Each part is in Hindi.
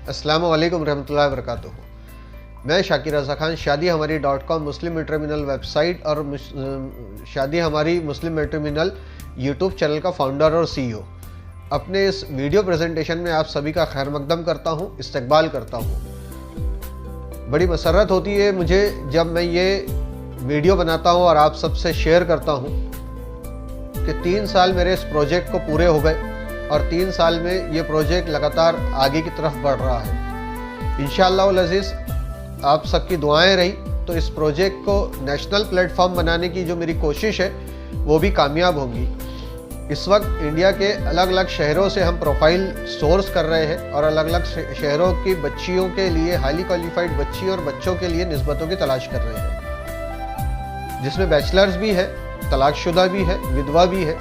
अस्सलामु अलैकुम रहमतुल्लाहि व बरकातुहू। मैं शाकिर रज़ा खान, शादी हमारी .com मुस्लिम मैट्रिमोनियल वेबसाइट और शादी हमारी मुस्लिम मैट्रिमोनियल यूट्यूब चैनल का फाउंडर और CEO अपने इस वीडियो प्रेजेंटेशन में आप सभी का खैर मकदम करता हूँ, इस्तकबाल करता हूँ। बड़ी मसरत होती है मुझे जब मैं ये वीडियो बनाता हूँ और आप सबसे शेयर करता हूँ कि 3 साल मेरे इस प्रोजेक्ट को पूरे हो गए और 3 साल में ये प्रोजेक्ट लगातार आगे की तरफ बढ़ रहा है। इंशाअल्लाह अज़ीज़ आप सबकी दुआएं रही तो इस प्रोजेक्ट को नेशनल प्लेटफॉर्म बनाने की जो मेरी कोशिश है वो भी कामयाब होंगी। इस वक्त इंडिया के अलग अलग शहरों से हम प्रोफाइल सोर्स कर रहे हैं और अलग अलग शहरों की बच्चियों के लिए, हाईली क्वालिफाइड बच्ची और बच्चों के लिए निस्बतों की तलाश कर रहे हैं, जिसमें बैचलर्स भी है, तलाकशुदा भी है, विधवा भी है,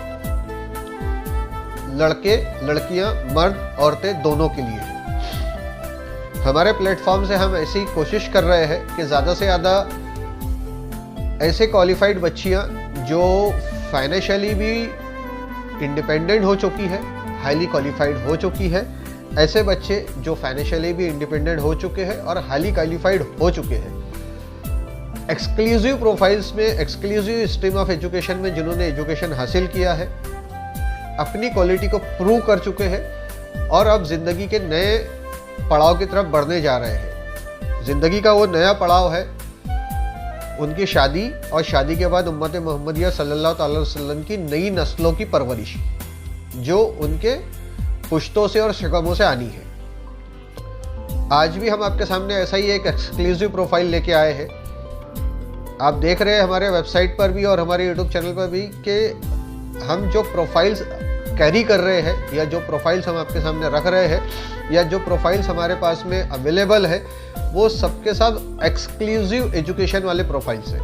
लड़के लड़कियां, मर्द औरतें दोनों के लिए। हमारे प्लेटफॉर्म से हम ऐसी कोशिश कर रहे हैं कि ज़्यादा से ज़्यादा ऐसे क्वालिफाइड बच्चियां जो फाइनेंशियली भी इंडिपेंडेंट हो चुकी है, हाईली क्वालिफाइड हो चुकी है, ऐसे बच्चे जो फाइनेंशियली भी इंडिपेंडेंट हो चुके हैं और हाईली क्वालिफाइड हो चुके हैं। एक्सक्लूसिव प्रोफाइल्स में, एक्सक्लूसिव स्ट्रीम ऑफ एजुकेशन में जिन्होंने एजुकेशन हासिल किया है, अपनी क्वालिटी को प्रूव कर चुके हैं और अब ज़िंदगी के नए पड़ाव की तरफ बढ़ने जा रहे हैं। ज़िंदगी का वो नया पड़ाव है उनकी शादी और शादी के बाद उम्मत मोहम्मदिया सल्लल्लाहु अलैहि वसल्लम की नई नस्लों की परवरिश, जो उनके पुश्तों से और शकमों से आनी है। आज भी हम आपके सामने ऐसा ही एक एक्सक्लूसिव प्रोफाइल लेके आए हैं। आप देख रहे हैं हमारे वेबसाइट पर भी और हमारे यूट्यूब चैनल पर भी कि हम जो प्रोफाइल्स कैरी कर रहे हैं या जो प्रोफाइल्स हम आपके सामने रख रहे हैं या जो प्रोफाइल्स हमारे पास में अवेलेबल है वो सबके सब एक्सक्लूसिव एजुकेशन वाले प्रोफाइल्स हैं।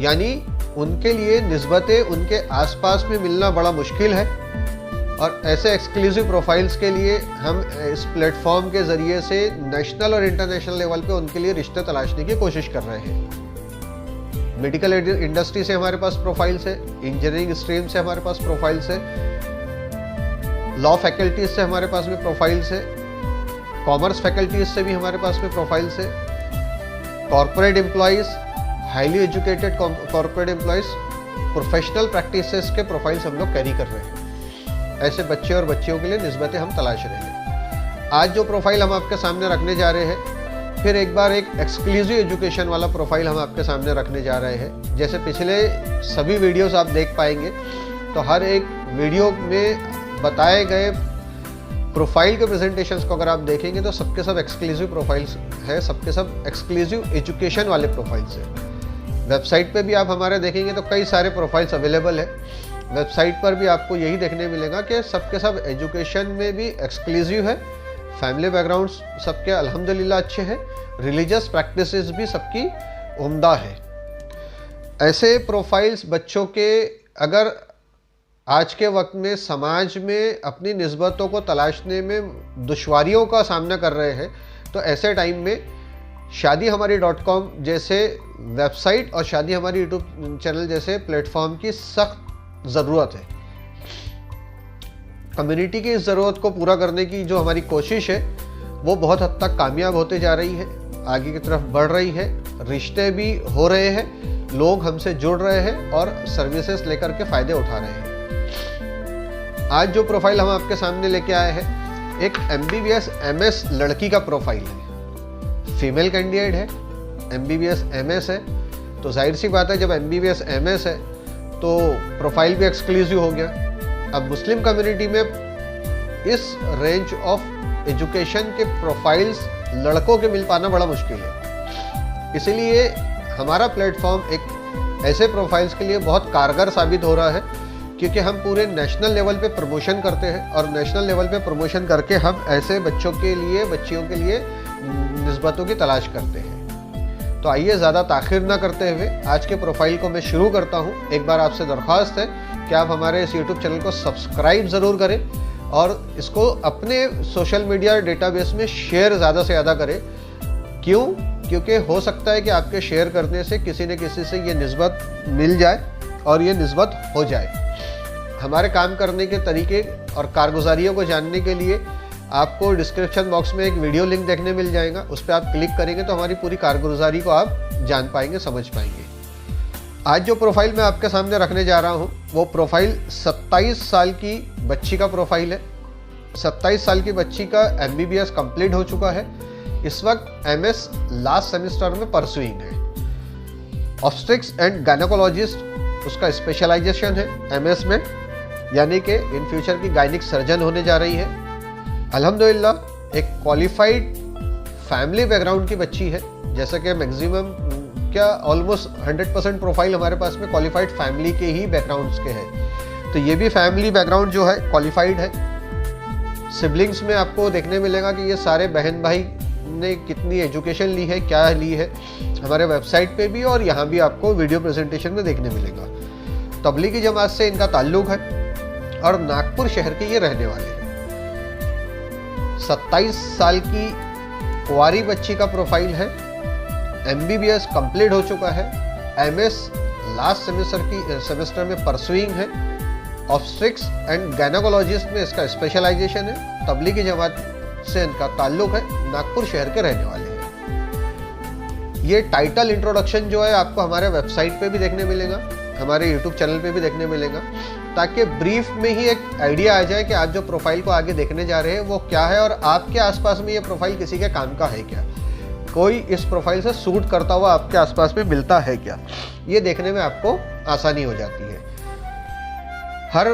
यानी उनके लिए निस्बतें उनके आसपास में मिलना बड़ा मुश्किल है और ऐसे एक्सक्लूसिव प्रोफाइल्स के लिए हम इस प्लेटफॉर्म के ज़रिए से नेशनल और इंटरनेशनल लेवल पे उनके लिए रिश्ते तलाशने की कोशिश कर रहे हैं। मेडिकल इंडस्ट्री से हमारे पास प्रोफाइल्स है, इंजीनियरिंग स्ट्रीम से हमारे पास प्रोफाइल्स है, लॉ फैकल्टीज से हमारे पास में प्रोफाइल्स है, कॉमर्स फैकल्टीज से भी हमारे पास में प्रोफाइल्स है, corporate employees, highly educated corporate employees, professional practices के प्रोफाइल्स हम लोग कैरी कर रहे हैं। ऐसे बच्चे और बच्चियों के लिए निस्बतें हम तलाश रहे हैं। आज जो प्रोफाइल हम आपके सामने रखने जा रहे हैं, फिर एक बार एक एक्सक्लूसिव एजुकेशन वाला प्रोफाइल हम आपके सामने रखने जा रहे हैं। जैसे पिछले सभी वीडियोस आप देख पाएंगे तो हर एक वीडियो में बताए गए प्रोफाइल के प्रेजेंटेशंस को अगर आप देखेंगे तो सबके सब एक्सक्लूसिव प्रोफाइल्स है, सबके सब एक्सक्लूसिव एजुकेशन वाले प्रोफाइल्स हैं। वेबसाइट पे भी आप हमारे देखेंगे तो कई सारे प्रोफाइल्स अवेलेबल है। वेबसाइट पर भी आपको यही देखने मिलेगा कि सबके सब एजुकेशन में भी एक्सक्लूसिव है, फैमिली बैकग्राउंड्स सबके अल्हम्दुलिल्लाह अच्छे हैं, रिलीजियस प्रैक्टिसेस भी सबकी उम्दा है। ऐसे प्रोफाइल्स बच्चों के अगर आज के वक्त में समाज में अपनी निस्बतों को तलाशने में दुश्वारियों का सामना कर रहे हैं तो ऐसे टाइम में शादी हमारी .com जैसे वेबसाइट और शादी हमारी यूट्यूब चैनल जैसे प्लेटफॉर्म की सख्त ज़रूरत है। कम्युनिटी की इस ज़रूरत को पूरा करने की जो हमारी कोशिश है वो बहुत हद तक कामयाब होते जा रही है, आगे की तरफ बढ़ रही है, रिश्ते भी हो रहे हैं, लोग हमसे जुड़ रहे हैं और सर्विसेज लेकर के फ़ायदे उठा रहे हैं। आज जो प्रोफाइल हम आपके सामने लेके आए हैं एक MBBS MS लड़की का प्रोफाइल है, फीमेल कैंडिडेट है, MBBS MS है, तो जाहिर सी बात है जब MBBS MS है तो प्रोफाइल भी एक्सक्लूसिव हो गया। अब मुस्लिम कम्युनिटी में इस रेंज ऑफ एजुकेशन के प्रोफाइल्स लड़कों के मिल पाना बड़ा मुश्किल है, इसीलिए हमारा प्लेटफॉर्म एक ऐसे प्रोफाइल्स के लिए बहुत कारगर साबित हो रहा है क्योंकि हम पूरे नेशनल लेवल पे प्रमोशन करते हैं और नेशनल लेवल पे प्रमोशन करके हम ऐसे बच्चों के लिए, बच्चियों के लिए निस्बतों की तलाश करते हैं। तो आइए ज़्यादा ताख़िर ना करते हुए आज के प्रोफाइल को मैं शुरू करता हूँ। एक बार आपसे दरख्वास्त है कि आप हमारे इस यूट्यूब चैनल को सब्सक्राइब ज़रूर करें और इसको अपने सोशल मीडिया डेटाबेस में शेयर ज़्यादा से ज़्यादा करें। क्यों? क्योंकि हो सकता है कि आपके शेयर करने से किसी न किसी से ये निस्बत मिल जाए और ये निस्बत हो जाए। हमारे काम करने के तरीके और कारगुजारियों को जानने के लिए आपको डिस्क्रिप्शन बॉक्स में एक वीडियो लिंक देखने मिल जाएगा, उस पर आप क्लिक करेंगे तो हमारी पूरी कारगुजारी को आप जान पाएंगे, समझ पाएंगे। आज जो प्रोफाइल मैं आपके सामने रखने जा रहा हूँ वो प्रोफाइल 27 साल की बच्ची का प्रोफाइल है। 27 साल की बच्ची का MBBS कंप्लीट हो चुका है, इस वक्त MS लास्ट सेमेस्टर में परसुइंग है। ऑब्स्टेट्रिक्स एंड गायनेकोलॉजिस्ट उसका स्पेशलाइजेशन है MS में, यानी कि इन फ्यूचर की गायनिक सर्जन होने जा रही है। अल्हम्दुलिल्लाह एक क्वालिफाइड फैमिली बैकग्राउंड की बच्ची है, जैसा कि मैक्सिमम क्या ऑलमोस्ट 100% प्रोफाइल हमारे पास में क्वालिफाइड फैमिली के ही बैकग्राउंड्स के हैं। तो ये भी फैमिली बैकग्राउंड जो है क्वालिफाइड है। सिबलिंग्स में आपको देखने मिलेगा कि ये सारे बहन भाई ने कितनी एजुकेशन ली है, क्या ली है, हमारे वेबसाइट पे भी और यहाँ भी आपको वीडियो प्रेजेंटेशन में देखने मिलेगा। तबलीगी जमात से इनका ताल्लुक है और नागपुर शहर के ये रहने वाले हैं। 27 साल की कुंवारी बच्ची का प्रोफाइल है, MBBS कंप्लीट हो चुका है, MS लास्ट सेमेस्टर में परसुइंग है, ऑब्स्टेट्रिक्स एंड गायनेकोलॉजिस्ट में इसका स्पेशलाइजेशन है। तबलीगी जमात से इनका ताल्लुक है, नागपुर शहर के रहने वाले हैं। ये टाइटल इंट्रोडक्शन जो है आपको हमारे वेबसाइट पे भी देखने मिलेगा, हमारे यूट्यूब चैनल पे भी देखने मिलेगा, ताकि ब्रीफ में ही एक आइडिया आ जाए कि आप जो प्रोफाइल को आगे देखने जा रहे हैं वो क्या है और आपके आसपास में ये प्रोफाइल किसी के काम का है क्या, कोई इस प्रोफाइल से सूट करता हुआ आपके आसपास में मिलता है क्या, ये देखने में आपको आसानी हो जाती है। हर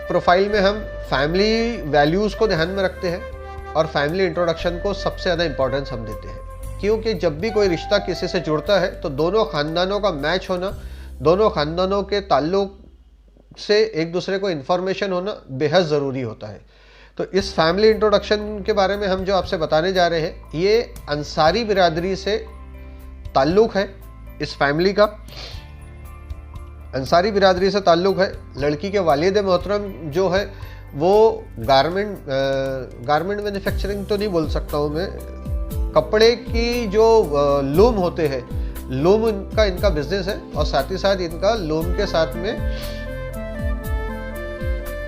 प्रोफाइल में हम फैमिली वैल्यूज़ को ध्यान में रखते हैं और फैमिली इंट्रोडक्शन को सबसे ज़्यादा इंपॉर्टेंस हम देते हैं, क्योंकि जब भी कोई रिश्ता किसी से जुड़ता है तो दोनों ख़ानदानों का मैच होना, दोनों ख़ानदानों के ताल्लुक से एक दूसरे को इन्फॉर्मेशन होना बेहद ज़रूरी होता है। तो इस फैमिली इंट्रोडक्शन के बारे में हम जो आपसे बताने जा रहे हैं, ये अंसारी बिरादरी से ताल्लुक़ है। इस फैमिली का अंसारी बिरादरी से ताल्लुक़ है। लड़की के वालिद मोहतरम जो है वो गारमेंट मैन्युफैक्चरिंग तो नहीं बोल सकता हूँ मैं, कपड़े की जो लूम होते हैं, लूम का इनका बिजनेस है और साथ ही साथ इनका लूम के साथ में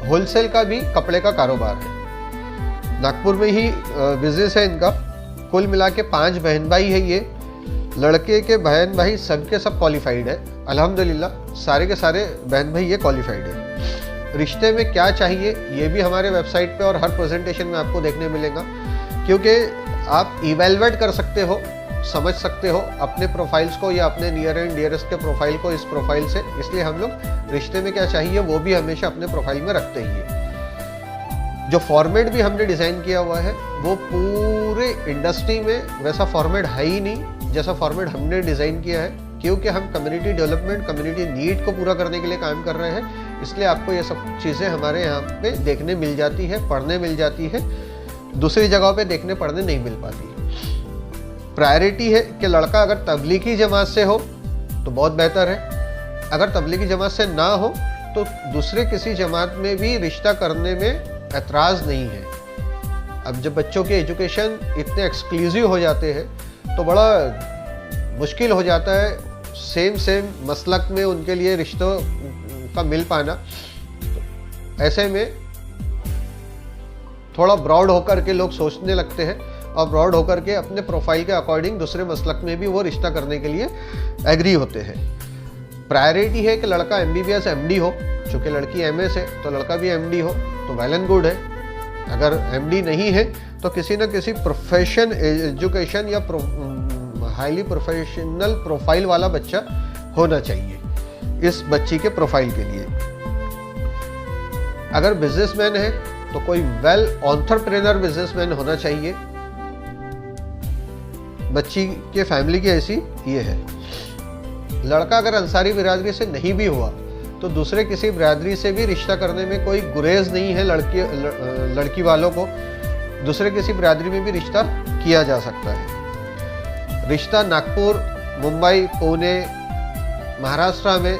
होलसेल का भी कपड़े का कारोबार है। नागपुर में ही बिजनेस है इनका। कुल मिला के 5 बहन भाई है ये। लड़के के बहन भाई सब के सब क्वालिफाइड है, अल्हम्दुलिल्लाह सारे के सारे बहन भाई ये क्वालिफाइड है। रिश्ते में क्या चाहिए ये भी हमारे वेबसाइट पे और हर प्रेजेंटेशन में आपको देखने मिलेगा, क्योंकि आप इवेलुएट कर सकते हो, समझ सकते हो अपने प्रोफाइल्स को या अपने नियर एंड डियरेस्ट के प्रोफाइल को इस प्रोफाइल से। इसलिए हम लोग रिश्ते में क्या चाहिए वो भी हमेशा अपने प्रोफाइल में रखते ही हैं। जो फॉर्मेट भी हमने डिज़ाइन किया हुआ है वो पूरे इंडस्ट्री में वैसा फॉर्मेट है ही नहीं जैसा फॉर्मेट हमने डिज़ाइन किया है, क्योंकि हम कम्युनिटी डेवलपमेंट, कम्युनिटी नीड को पूरा करने के लिए काम कर रहे हैं। इसलिए आपको ये सब चीज़ें हमारे यहाँ पे देखने मिल जाती है, पढ़ने मिल जाती है, दूसरी जगहों पे देखने पढ़ने नहीं मिल पाती। प्रायोरिटी है कि लड़का अगर तबलीगी जमात से हो तो बहुत बेहतर है, अगर तबलीगी जमात से ना हो तो दूसरे किसी जमात में भी रिश्ता करने में एतराज़ नहीं है। अब जब बच्चों के एजुकेशन इतने एक्सक्लूसिव हो जाते हैं तो बड़ा मुश्किल हो जाता है सेम मसलक में उनके लिए रिश्तों का मिल पाना। ऐसे में थोड़ा ब्रॉड होकर के लोग सोचने लगते हैं और ब्रॉड होकर के अपने प्रोफाइल के अकॉर्डिंग दूसरे मसलक में भी वो रिश्ता करने के लिए एग्री होते हैं। प्रायोरिटी है कि लड़का MBBS MD हो, चूँकि लड़की MS है तो लड़का भी MD हो तो वेल एंड गुड है। अगर MD नहीं है तो किसी न किसी प्रोफेशन, एजुकेशन या हाईली प्रोफेशनल प्रोफाइल वाला बच्चा होना चाहिए इस बच्ची के प्रोफाइल के लिए। अगर बिजनेसमैन है तो कोई वेल एंटरप्रेन्योर बिजनेसमैन होना चाहिए। बच्ची के फैमिली की ऐसी ये है। लड़का अगर अंसारी बिरादरी से नहीं भी हुआ तो दूसरे किसी बिरादरी से भी रिश्ता करने में कोई गुरेज नहीं है। लड़की वालों को दूसरे किसी बिरादरी में भी रिश्ता किया जा सकता है। रिश्ता नागपुर, मुंबई, पुणे, महाराष्ट्र में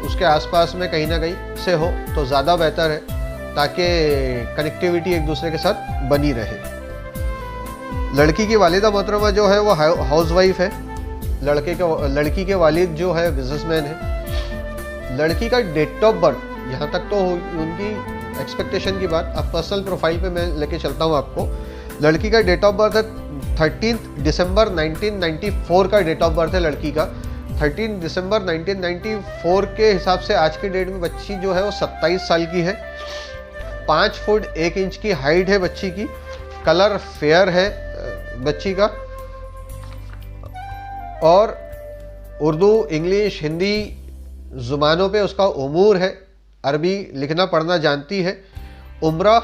उसके आसपास में कहीं ना कहीं से हो तो ज़्यादा बेहतर है, ताकि कनेक्टिविटी एक दूसरे के साथ बनी रहे। लड़की की वालिदा मोहतरमा जो है वो हाउसवाइफ है। लड़की के वालिद जो है बिजनेसमैन है। लड़की का डेट ऑफ बर्थ यहाँ तक तो उनकी एक्सपेक्टेशन की बात, अब पर्सनल प्रोफाइल पे मैं लेके चलता हूँ आपको। लड़की का डेट ऑफ बर्थ है 13 दिसंबर 1994 का डेट ऑफ बर्थ है लड़की का। 13 दिसंबर 1994 के हिसाब से आज की डेट में बच्ची जो है वो 27 साल की है। 5 फुट 1 इंच की हाइट है बच्ची की। कलर फेयर है बच्ची का, और उर्दू, इंग्लिश, हिंदी ज़ुबानों पे उसका उमूर है। अरबी लिखना पढ़ना जानती है। उम्रा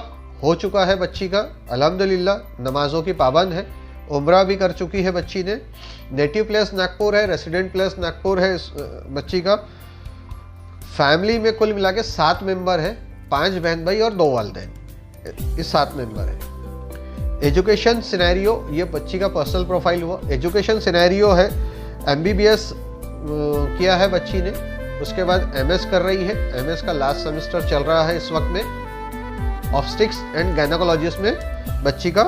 हो चुका है बच्ची का अल्हम्दुलिल्लाह, नमाज़ों की पाबंद है। उम्रा भी कर चुकी है बच्ची ने। नेटिव प्लेस नागपुर है, रेसिडेंट प्लेस नागपुर है इस बच्ची का। फैमिली में कुल मिला के 7 मेंबर है, 5 बहन भाई और 2 वालिदैन, इस 7 मेंबर है। एजुकेशन सिनेरियो, ये बच्ची का पर्सनल प्रोफाइल हुआ। एजुकेशन सिनेरियो है MBBS किया है बच्ची ने, उसके बाद MS कर रही है। MS का लास्ट सेमेस्टर चल रहा है इस वक्त में। ऑब्स्टिक्स एंड गायनेकोलॉजिस्ट में बच्ची का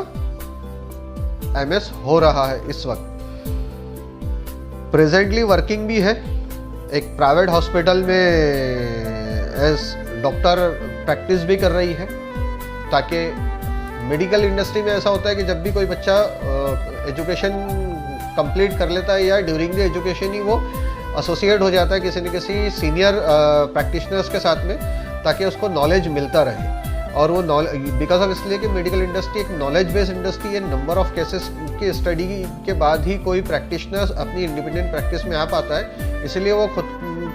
MS हो रहा है इस वक्त। प्रेजेंटली वर्किंग भी है एक प्राइवेट हॉस्पिटल में एज डॉक्टर प्रैक्टिस भी कर रही है, ताकि मेडिकल इंडस्ट्री में ऐसा होता है कि जब भी कोई बच्चा एजुकेशन कंप्लीट कर लेता है या ड्यूरिंग द एजुकेशन ही वो एसोसिएट हो जाता है किसी न किसी सीनियर प्रैक्टिशनर्स के साथ में, ताकि उसको नॉलेज मिलता रहे। और वो नॉलेज बिकॉज ऑफ इसलिए कि मेडिकल इंडस्ट्री एक नॉलेज बेस्ड इंडस्ट्री है। नंबर ऑफ केसेस की स्टडी के बाद ही कोई प्रैक्टिशनर्स अपनी इंडिपेंडेंट प्रैक्टिस में आ पाता है, इसलिए वो खुद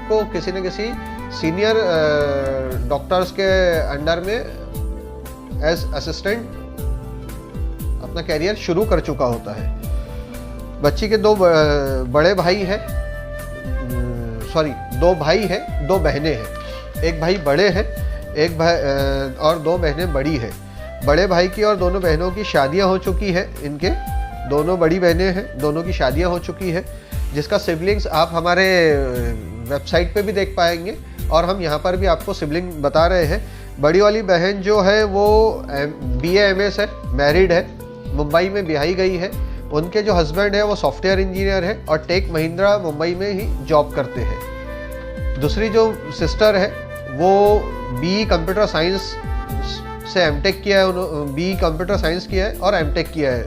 को किसी न किसी सीनियर डॉक्टर्स के अंडर में एज असिस्टेंट अपना कैरियर शुरू कर चुका होता है। बच्ची के 2 बड़े भाई हैं, 2 भाई हैं, 2 बहनें हैं। एक भाई बड़े हैं, एक भाई और 2 बहनें बड़ी हैं। बड़े भाई की और दोनों बहनों की शादियां हो चुकी है। इनके दोनों बड़ी बहनें हैं, दोनों की शादियां हो चुकी है, जिसका सिबलिंग्स आप हमारे वेबसाइट पे भी देख पाएंगे और हम यहाँ पर भी आपको सिबलिंग बता रहे हैं। बड़ी वाली बहन जो है वो BA MS है, मैरिड है, मुंबई में ब्याही गई है। उनके जो हस्बैंड है वो सॉफ्टवेयर इंजीनियर है और टेक महिंद्रा मुंबई में ही जॉब करते हैं। दूसरी जो सिस्टर है वो BE कंप्यूटर साइंस से MTech किया है, BE कंप्यूटर साइंस किया है और MTech किया है।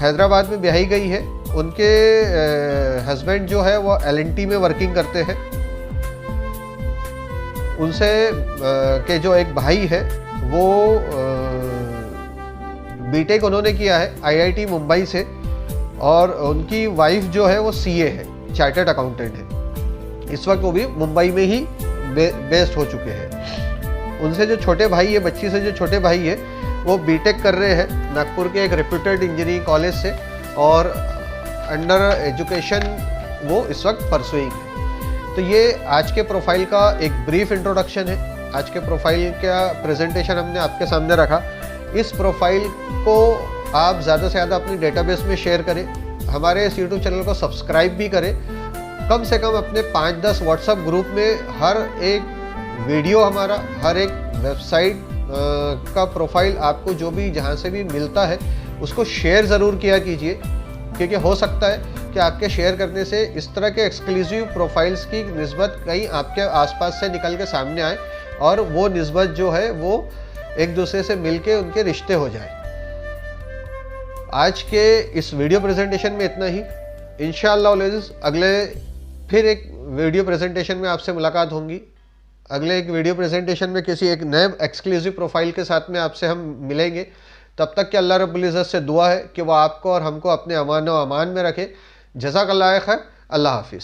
हैदराबाद में ब्याही गई है। उनके हस्बैंड जो है वो L&T में वर्किंग करते हैं। उनसे के जो एक भाई है वो BTech उन्होंने किया है IIT मुंबई से, और उनकी वाइफ जो है वो CA है, चार्टर्ड अकाउंटेंट है। इस वक्त वो भी मुंबई में ही बेस्ड हो चुके हैं। उनसे जो छोटे भाई है, बच्ची से जो छोटे भाई है, वो BTech कर रहे हैं नागपुर के एक रेप्यूटेड इंजीनियरिंग कॉलेज से, और अंडर एजुकेशन वो इस वक्त परसुइंग है। तो ये आज के प्रोफाइल का एक ब्रीफ इंट्रोडक्शन है। आज के प्रोफाइल का प्रेजेंटेशन हमने आपके सामने रखा। इस प्रोफाइल को आप ज़्यादा से ज़्यादा अपनी डेटाबेस में शेयर करें, हमारे इस यूट्यूब चैनल को सब्सक्राइब भी करें। कम से कम अपने 5-10 व्हाट्सएप ग्रुप में हर एक वीडियो हमारा, हर एक वेबसाइट का प्रोफाइल आपको जो भी जहाँ से भी मिलता है उसको शेयर ज़रूर किया कीजिए, क्योंकि हो सकता है कि आपके शेयर करने से इस तरह के एक्सक्लूसिव प्रोफाइल्स की निस्बत कहीं आपके आसपास से निकल के सामने आए और वो निस्बत जो है वो एक दूसरे से मिलके उनके रिश्ते हो जाए। आज के इस वीडियो प्रेजेंटेशन में इतना ही। इंशाअल्लाह अगले फिर एक वीडियो प्रेजेंटेशन में आपसे मुलाकात होंगी। अगले एक वीडियो प्रेजेंटेशन में किसी एक नए एक्सक्लूसिव प्रोफाइल के साथ में आपसे हम मिलेंगे। तब तक कि अल्लाह रब्बुल इज़्ज़त से दुआ है कि वह आपको और हमको अपने अमान व अमान में रखे। जज़ाकल्लाह खैर। अल्लाह हाफिज़।